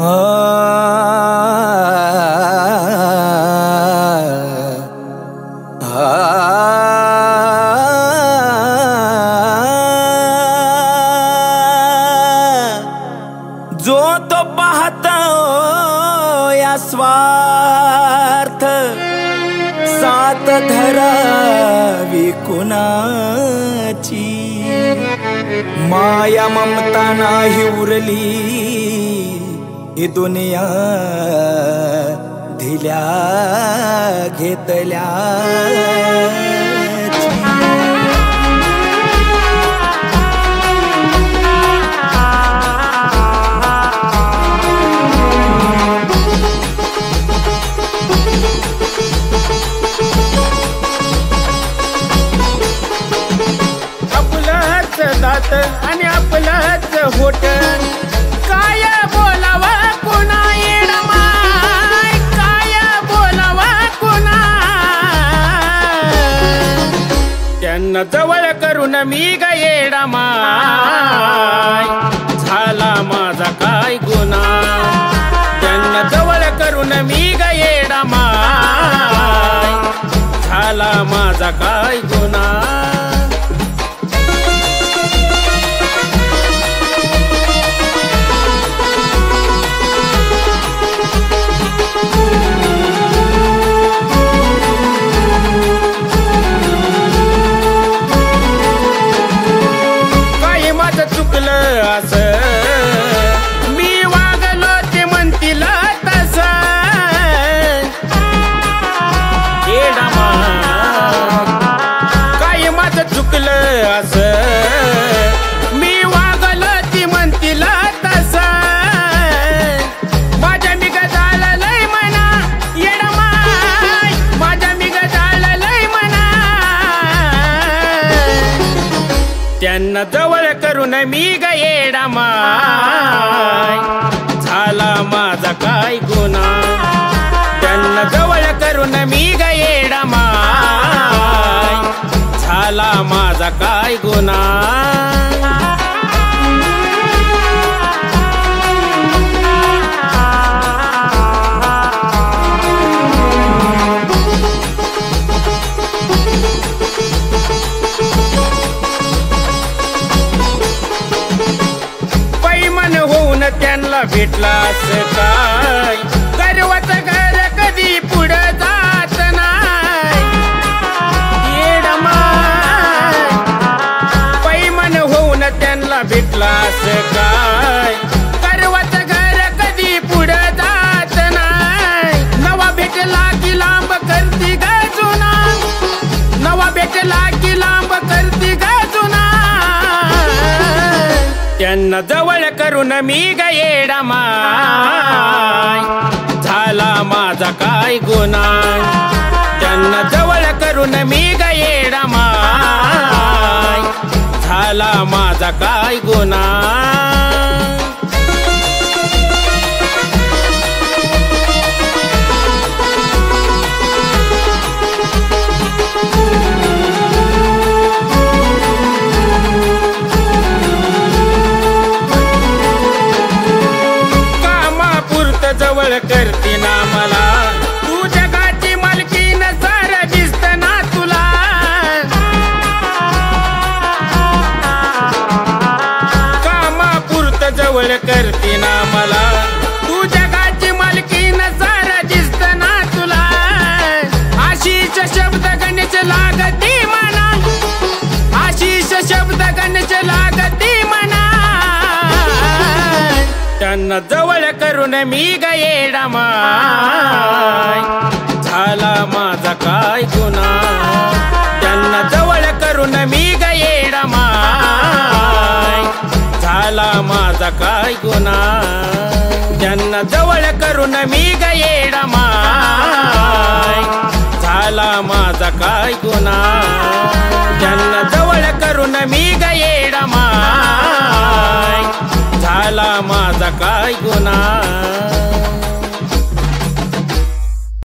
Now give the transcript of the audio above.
जो तो पाहता या स्वार्थ सात धरावी कुणाची माया ममता नाही उरली ही दुनिया दिल्या घेतल्या दात आणि आपलंच होट काय बोलावा कुणा येडमाय काय बोलावा कुणा त्यांना जवळ करून मी ग येडमाय झाला माझा काय गुन्हा त्यांना जवळ करून मी ग येडमाय झाला माझा काय गुन्हा मी वागलो ते म्हणतील तसं काय माझं चुकलं असं मी वागलो ते म्हणतील तसं माझ्या मी गजाला लय म्हणा येडमाय माझ्या मी गजाला लय म्हणा त्यांना जवळ करून मी ग येडमाय झाला माझा काय गुन्हा त्यांना जवळ करून मी ग येडमाय झाला माझा काय गुन्हा त्यांना भेटलास काय गर्वाचं घर कधी पुढं जात नाही येडमाय पैमान होऊन त्यांना भेटलास काय गर्वाचं घर कधी पुढं जात नाही नवा भेटला की लांब करती ग जुना नवा भेटला की लांब करती ग जुना त्यांना जवळ करून मी ग येडमाय झाला माझा काय गुन्हा त्यांना जवळ करून मी ग येडमाय झाला माझा काय गुन्हा जवळ करती ना मला तू जगाची मालकीन सारं दिसत ना तुला कामापुरत जवळ करती ना मला तू जगाची मालकीन सारं दिसत ना तुला आशीष शब्द गणेश लागती म्हणा आशीष शब्द गणेश लागती म्हणा त्यांना जवळ करून मी ग येडमाय झाला माझा काय गुन्हा त्यांना जवळ करून मी ग येडमाय झाला माझा काय गुन्हा त्यांना जवळ करून मी ग येडमाय झाला माझा काय गुन्हा त्यांना जवळ करून मी ग येडमाय झाला माझा काय गुन्हा